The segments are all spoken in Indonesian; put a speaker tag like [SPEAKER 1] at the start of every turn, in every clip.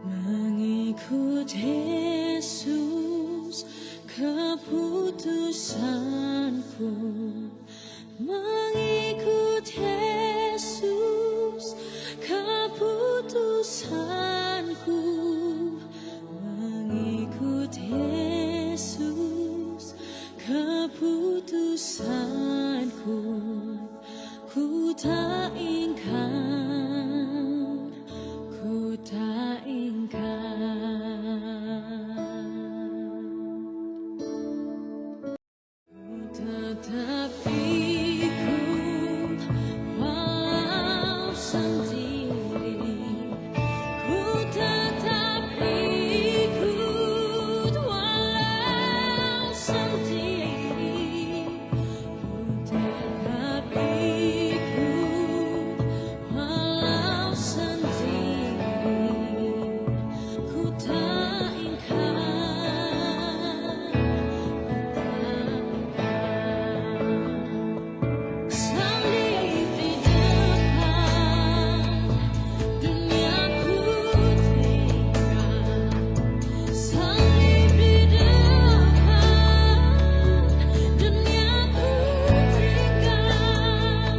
[SPEAKER 1] Mengikut Yesus keputusanku, mengikut Yesus keputusanku, mengikut Yesus keputusanku, ku tak ingkar, ku tak ingkar. Ku tetap ikut walau sendiri, ku tetap ikut walau sendiri, ku tetap ikut walau sendiri, ku tak ingkar, ku tak ingkar. Salib di depan, duniaku tinggal. Salib di depan, duniaku tinggal.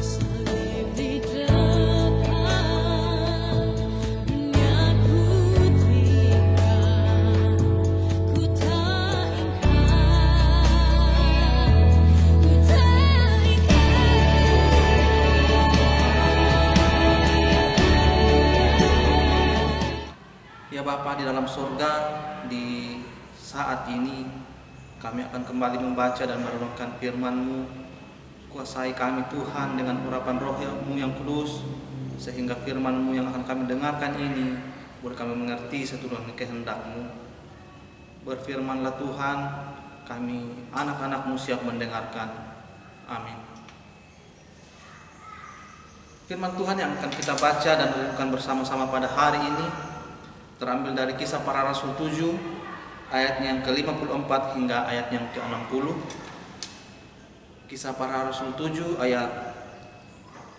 [SPEAKER 1] Salib di depan, duniaku tinggal. Ku tak ingkar, ku tak
[SPEAKER 2] Ya Bapa di dalam surga, di saat ini kami akan kembali membaca dan merenungkan firman-Mu. Kuasai kami Tuhan dengan urapan roh-Mu yang kudus, sehingga firman-Mu yang akan kami dengarkan ini boleh kami mengerti seturut kehendak-Mu. Berfirmanlah Tuhan, kami anak-anak-Mu siap mendengarkan. Amin. Firman Tuhan yang akan kita baca dan renungkan bersama-sama pada hari ini terambil dari Kisah Para Rasul 7 ayatnya yang ke-54 hingga ayat yang ke-60. Kisah Para Rasul 7 ayat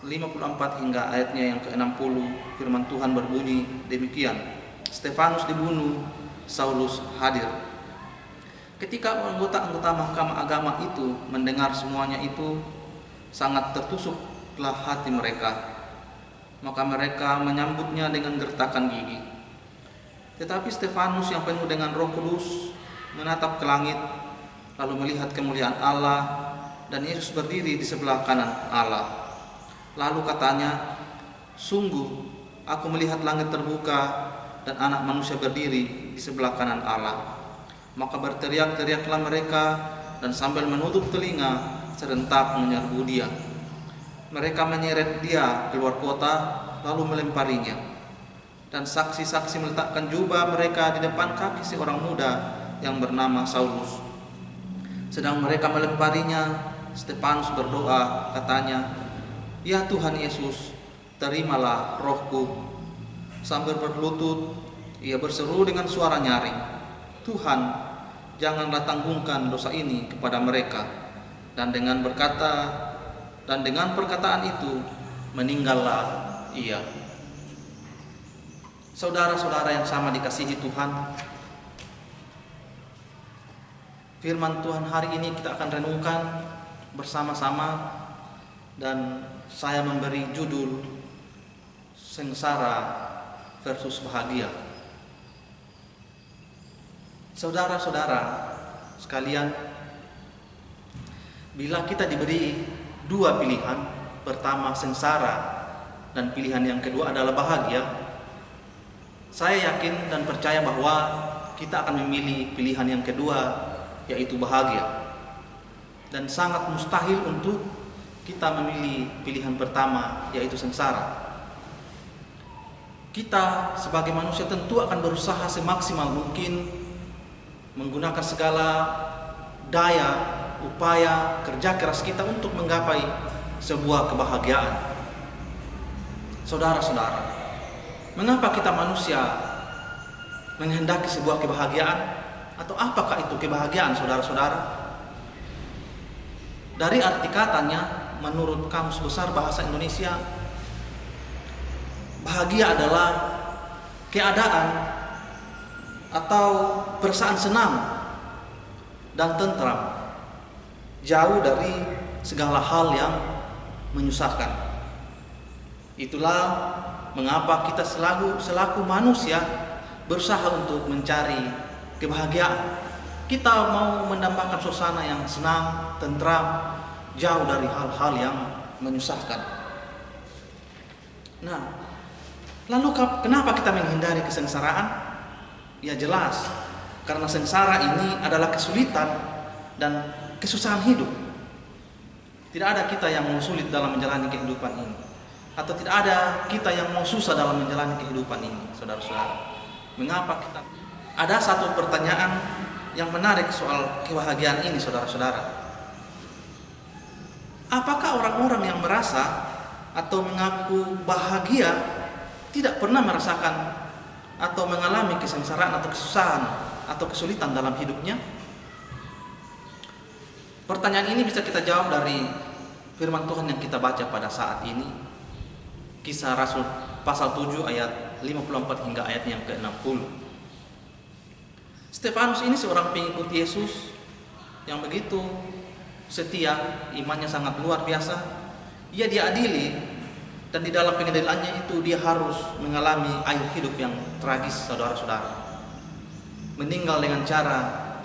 [SPEAKER 2] 54 hingga ayatnya yang ke-60. Firman Tuhan berbunyi demikian. Stefanus dibunuh, Saulus hadir. Ketika anggota-anggota mahkamah agama itu mendengar semuanya itu, sangat tertusuklah hati mereka. Maka mereka menyambutnya dengan gertakan gigi. Tetapi Stefanus yang penuh dengan Roh Kudus menatap ke langit, lalu melihat kemuliaan Allah dan Yesus berdiri di sebelah kanan Allah. Lalu katanya, sungguh aku melihat langit terbuka dan Anak Manusia berdiri di sebelah kanan Allah. Maka berteriak-teriaklah mereka dan sambil menutup telinga serentak menyerbu dia. Mereka menyeret dia keluar kota lalu melemparinya. Dan saksi-saksi meletakkan jubah mereka di depan kaki seorang muda yang bernama Saulus. Sedang mereka melemparinya, Stefanus berdoa, katanya, "Ya Tuhan Yesus, terimalah rohku." Sambil berlutut, ia berseru dengan suara nyaring, "Tuhan, janganlah tanggungkan dosa ini kepada mereka." Dan dengan perkataan itu, meninggallah ia. Saudara-saudara yang sama dikasihi Tuhan, firman Tuhan hari ini kita akan renungkan bersama-sama, dan saya memberi judul sengsara versus bahagia. Saudara-saudara sekalian, bila kita diberi dua pilihan, pertama sengsara dan pilihan yang kedua adalah bahagia, saya yakin dan percaya bahwa kita akan memilih pilihan yang kedua, yaitu bahagia. Dan sangat mustahil untuk kita memilih pilihan pertama, yaitu sengsara. Kita sebagai manusia tentu akan berusaha semaksimal mungkin, menggunakan segala daya, upaya, kerja keras kita untuk menggapai sebuah kebahagiaan. Saudara-saudara, mengapa kita manusia menghendaki sebuah kebahagiaan? Atau apakah itu kebahagiaan, saudara-saudara? Dari arti katanya, menurut Kamus Besar Bahasa Indonesia, bahagia adalah keadaan atau perasaan senang dan tentram, jauh dari segala hal yang menyusahkan. Itulah mengapa kita selaku manusia berusaha untuk mencari kebahagiaan. Kita mau mendapatkan suasana yang senang, tentram, jauh dari hal-hal yang menyusahkan. Nah, lalu kenapa kita menghindari kesengsaraan? Ya jelas, karena sengsara ini adalah kesulitan dan kesusahan hidup. Tidak ada kita yang mau sulit dalam menjalani kehidupan ini, atau tidak ada kita yang mau susah dalam menjalani kehidupan ini, saudara-saudara. Mengapa kita? Ada satu pertanyaan yang menarik soal kebahagiaan ini, saudara-saudara. Apakah orang-orang yang merasa atau mengaku bahagia tidak pernah merasakan atau mengalami kesengsaraan atau kesusahan atau kesulitan dalam hidupnya? Pertanyaan ini bisa kita jawab dari firman Tuhan yang kita baca pada saat ini. Kisah Rasul pasal 7 ayat 54 hingga ayat yang ke-60. Stefanus ini seorang pengikut Yesus yang begitu setia, imannya sangat luar biasa. Ia diadili, dan di dalam pengadilannya itu dia harus mengalami akhir hidup yang tragis, saudara-saudara. Meninggal dengan cara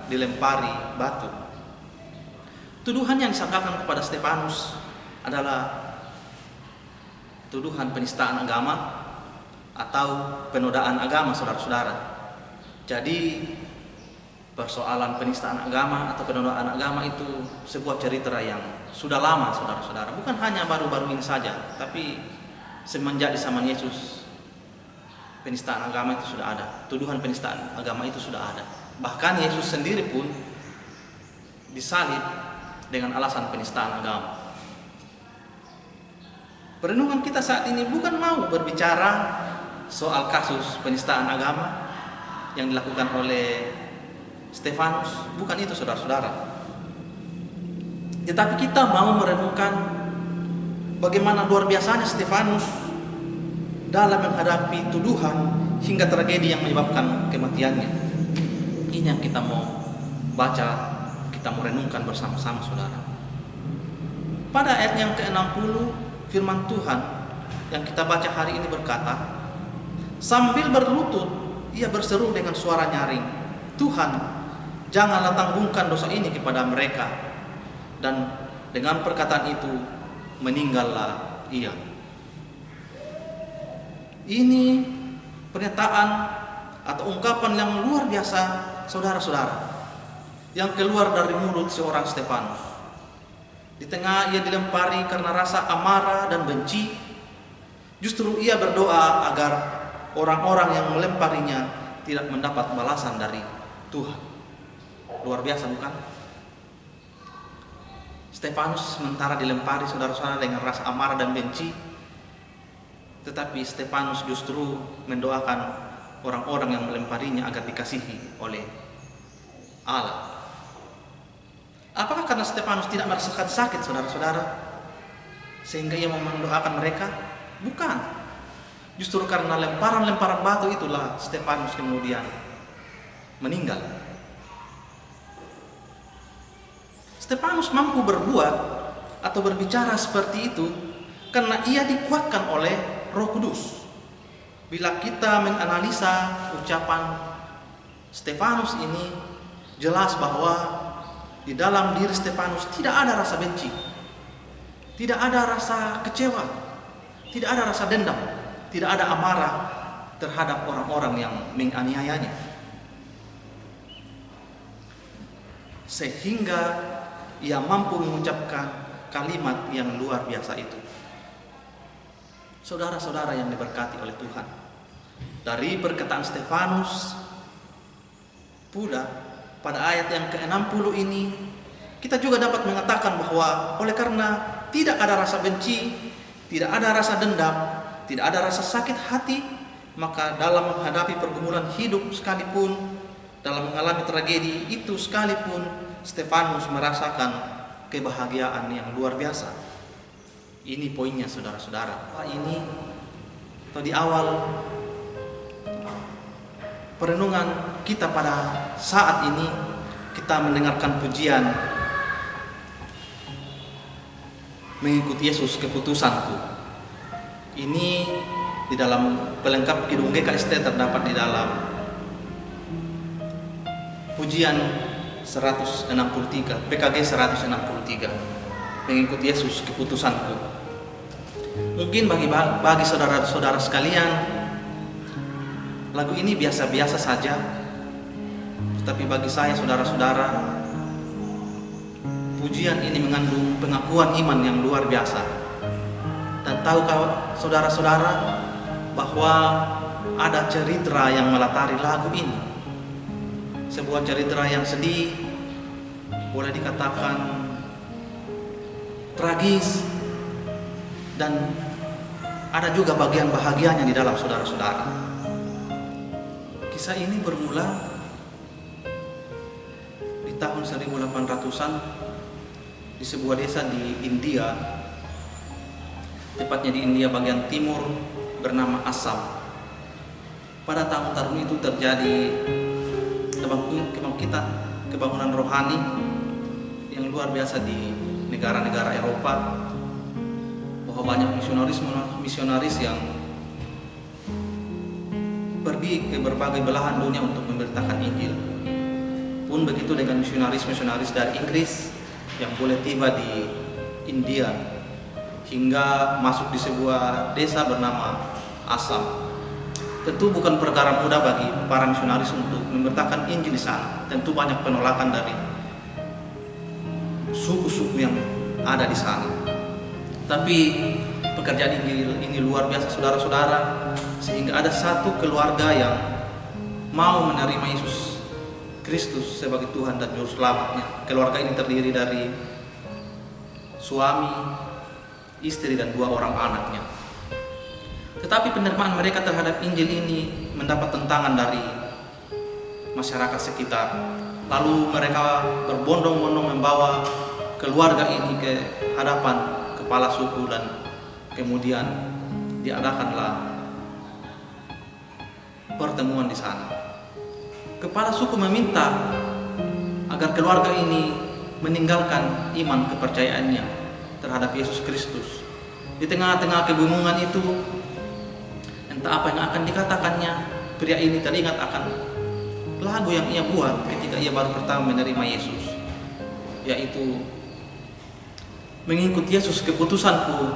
[SPEAKER 2] dilempari batu. Tuduhan yang disangkakan kepada Stefanus adalah tuduhan penistaan agama atau penodaan agama, saudara-saudara. Jadi persoalan penistaan agama atau penodaan agama itu sebuah cerita yang sudah lama, saudara-saudara. Bukan hanya baru-baru ini saja, tapi semenjak di zaman Yesus penistaan agama itu sudah ada. Tuduhan penistaan agama itu sudah ada. Bahkan Yesus sendiri pun disalib dengan alasan penistaan agama. Perenungan kita saat ini bukan mau berbicara soal kasus penistaan agama yang dilakukan oleh Stefanus, bukan itu, saudara-saudara. Tetapi kita mau merenungkan bagaimana luar biasanya Stefanus dalam menghadapi tuduhan hingga tragedi yang menyebabkan kematiannya. Ini yang kita mau baca, kita mau renungkan bersama-sama, saudara. Pada ayat yang ke-60, firman Tuhan yang kita baca hari ini berkata, sambil berlutut ia berseru dengan suara nyaring, Tuhan, janganlah tanggungkan dosa ini kepada mereka. Dan dengan perkataan itu meninggallah ia. Ini pernyataan atau ungkapan yang luar biasa, saudara-saudara, yang keluar dari mulut seorang Stefanus. Di tengah ia dilempari karena rasa amarah dan benci, justru ia berdoa agar orang-orang yang melemparinya tidak mendapat balasan dari Tuhan. Luar biasa, bukan? Stefanus sementara dilempari, saudara-saudara, dengan rasa amarah dan benci, tetapi Stefanus justru mendoakan orang-orang yang melemparinya agar dikasihi oleh Allah. Apakah karena Stefanus tidak merasakan sakit, saudara-saudara, sehingga ia mendoakan mereka? Bukan. Justru karena lemparan-lemparan batu itulah Stefanus kemudian meninggal. Stefanus mampu berbuat atau berbicara seperti itu karena ia dikuatkan oleh Roh Kudus. Bila kita menganalisa ucapan Stefanus ini, jelas bahwa di dalam diri Stefanus tidak ada rasa benci, tidak ada rasa kecewa, tidak ada rasa dendam, tidak ada amarah terhadap orang-orang yang menganiayanya. Sehingga ia mampu mengucapkan kalimat yang luar biasa itu. Saudara-saudara yang diberkati oleh Tuhan, dari perkataan Stefanus pula pada ayat yang ke-60 ini, kita juga dapat mengatakan bahwa oleh karena tidak ada rasa benci, tidak ada rasa dendam, tidak ada rasa sakit hati, maka dalam menghadapi pergumulan hidup sekalipun, dalam mengalami tragedi itu sekalipun, Stefanus merasakan kebahagiaan yang luar biasa. Ini poinnya, saudara-saudara. Ini atau di awal perenungan kita pada saat ini, kita mendengarkan pujian mengikuti Yesus keputusanku. Ini di dalam pelengkap Kidung GKST terdapat di dalam pujian 163, PKG 163, mengikuti Yesus keputusanku. Mungkin bagi saudara-saudara sekalian, lagu ini biasa-biasa saja, tapi bagi saya, saudara-saudara, pujian ini mengandung pengakuan iman yang luar biasa. Dan tahukah saudara-saudara bahwa ada cerita yang melatari lagu ini? Sebuah cerita yang sedih, boleh dikatakan tragis, dan ada juga bagian bahagianya di dalam, saudara-saudara. Kisah ini bermula di tahun 1800-an di sebuah desa di India, tepatnya di India bagian timur, bernama Assam. Pada tahun-tahun itu terjadi kebangunan rohani yang luar biasa di negara-negara Eropa, bahwa banyak misionaris yang pergi ke berbagai belahan dunia untuk memberitakan Injil. Pun begitu dengan misionaris dari Inggris yang boleh tiba di India hingga masuk di sebuah desa bernama Assam. Tentu bukan perkara mudah bagi para misionaris untuk memberitakan Injil di sana. Tentu banyak penolakan dari suku-suku yang ada di sana. Tapi pekerjaan Injil ini luar biasa, saudara-saudara, sehingga ada satu keluarga yang mau menerima Yesus Kristus sebagai Tuhan dan Juru Selamatnya. Keluarga ini terdiri dari suami, istri, dan 2 orang anaknya. Tetapi penerimaan mereka terhadap Injil ini mendapat tentangan dari masyarakat sekitar. Lalu mereka berbondong-bondong membawa keluarga ini ke hadapan kepala suku, dan kemudian diadakanlah pertemuan di sana. Kepala suku meminta agar keluarga ini meninggalkan iman kepercayaannya terhadap Yesus Kristus. Di tengah-tengah kebingungan itu, entah apa yang akan dikatakannya, pria ini teringat akan lagu yang ia buat ketika ia baru pertama menerima Yesus, yaitu mengikuti Yesus keputusanku,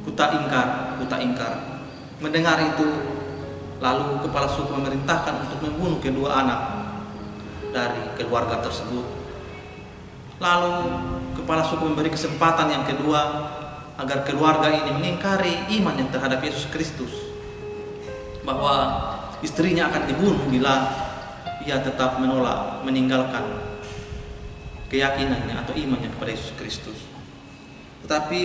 [SPEAKER 2] kuta ingkar. Mendengar itu, lalu kepala suku memerintahkan untuk membunuh kedua anak dari keluarga tersebut. Lalu kepala suku memberi kesempatan yang kedua agar keluarga ini mengingkari imannya terhadap Yesus Kristus, bahwa istrinya akan dibunuh bila ia tetap menolak meninggalkan keyakinannya atau imannya kepada Yesus Kristus. Tetapi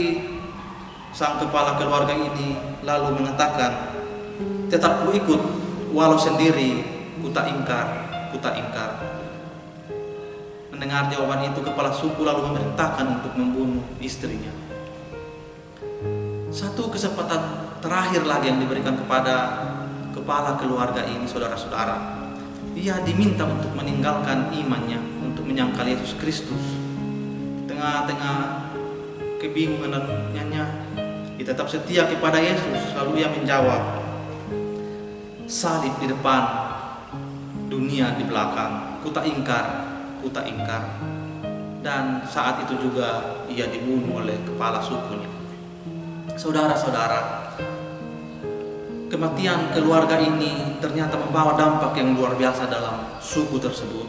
[SPEAKER 2] sang kepala keluarga ini lalu mengatakan, tetap ku ikut walau sendiri, kuta ingkar. Mendengar jawaban itu, kepala suku lalu memerintahkan untuk membunuh istrinya. Satu kesempatan terakhir lagi yang diberikan kepada kepala keluarga ini, saudara-saudara. Ia diminta untuk meninggalkan imannya, untuk menyangkal Yesus Kristus. Tengah-tengah kebingungannya, ia tetap setia kepada Yesus. Lalu ia menjawab, salib di depan, dunia di belakang, kuta ingkar. Dan saat itu juga ia dibunuh oleh kepala sukunya. Saudara-saudara, kematian keluarga ini ternyata membawa dampak yang luar biasa dalam suku tersebut.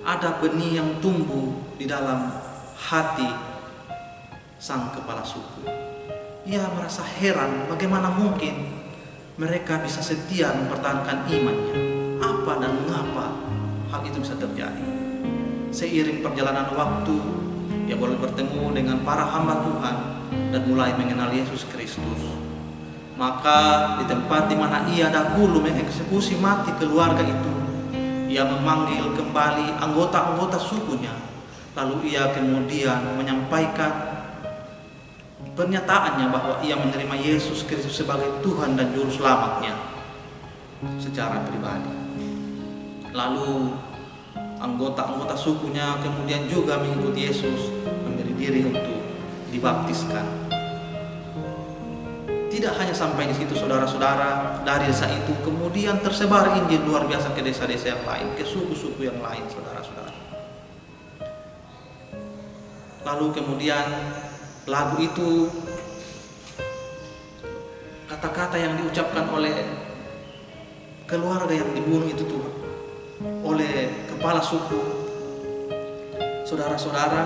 [SPEAKER 2] Ada benih yang tumbuh di dalam hati sang kepala suku. Ia merasa heran bagaimana mungkin mereka bisa setia mempertahankan imannya. Apa dan mengapa hal itu bisa terjadi? Seiring perjalanan waktu, ia boleh bertemu dengan para hamba Tuhan dan mulai mengenal Yesus Kristus. Maka di tempat di mana ia dahulu mengeksekusi mati keluarga itu, ia memanggil kembali anggota-anggota sukunya. Lalu ia kemudian menyampaikan pernyataannya bahwa ia menerima Yesus Kristus sebagai Tuhan dan Juru Selamatnya. secara pribadi. Lalu anggota-anggota sukunya kemudian juga mengikuti Yesus, memberi diri untuk dibaptiskan. Tidak hanya sampai di situ saudara-saudara, dari desa itu kemudian tersebar Injil luar biasa ke desa-desa yang lain, ke suku-suku yang lain saudara-saudara. Lalu kemudian lagu itu, kata-kata yang diucapkan oleh keluarga yang dibunuh itu tuh, oleh kepala suku, saudara-saudara,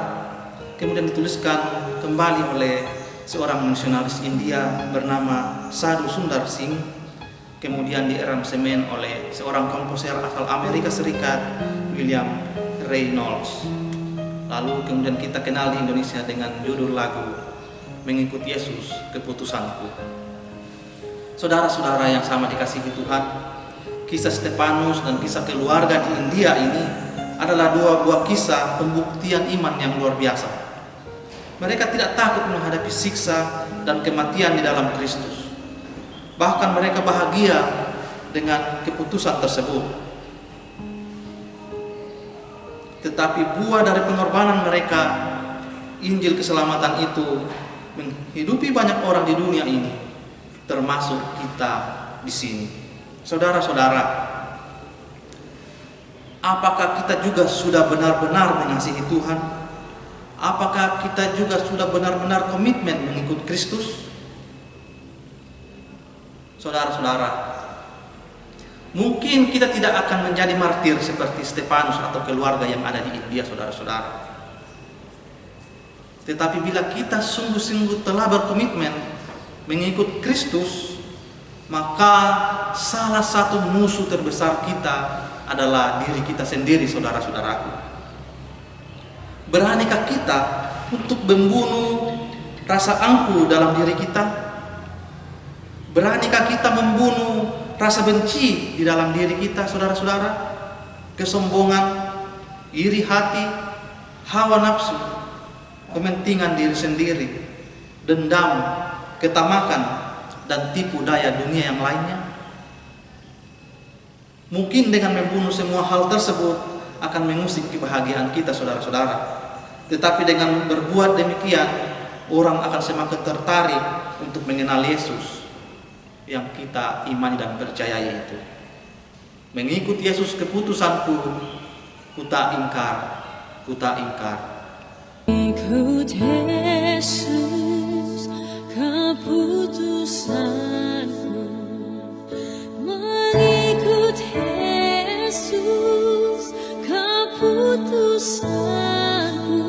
[SPEAKER 2] kemudian dituliskan kembali oleh seorang misionaris India bernama Sadhu Sundar Singh, kemudian diaransemen oleh seorang komposer asal Amerika Serikat, William Reynolds. Lalu kemudian kita kenal di Indonesia dengan judul lagu Mengikut Yesus Keputusanku. Saudara-saudara yang sama dikasihi Tuhan, kisah Stefanus dan kisah keluarga di India ini adalah dua buah kisah pembuktian iman yang luar biasa. Mereka tidak takut menghadapi siksa dan kematian di dalam Kristus. Bahkan mereka bahagia dengan keputusan tersebut. Tetapi buah dari pengorbanan mereka, Injil keselamatan itu menghidupi banyak orang di dunia ini, termasuk kita di sini. Saudara-saudara, apakah kita juga sudah benar-benar mengasihi Tuhan? Apakah kita juga sudah benar-benar komitmen mengikut Kristus? Saudara-saudara, mungkin kita tidak akan menjadi martir seperti Stefanus atau keluarga yang ada di India, saudara-saudara. Tetapi bila kita sungguh-sungguh telah berkomitmen mengikut Kristus, maka salah satu musuh terbesar kita adalah diri kita sendiri, saudara-saudaraku. Beranikah kita untuk membunuh rasa angkuh dalam diri kita? Beranikah kita membunuh rasa benci di dalam diri kita, saudara-saudara? Kesombongan, iri hati, hawa nafsu, kepentingan diri sendiri, dendam, ketamakan, dan tipu daya dunia yang lainnya. Mungkin dengan membunuh semua hal tersebut akan mengusik kebahagiaan kita, saudara-saudara. Tetapi dengan berbuat demikian, orang akan semakin tertarik untuk mengenal Yesus yang kita imani dan percayai itu. Mengikut Yesus keputusanku, ku tak ingkar, ku tak ingkar.
[SPEAKER 1] Mengikut Yesus keputusanku, mengikut Yesus keputusanku,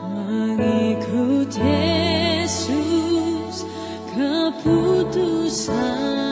[SPEAKER 1] mengikut Yesus keputusanku.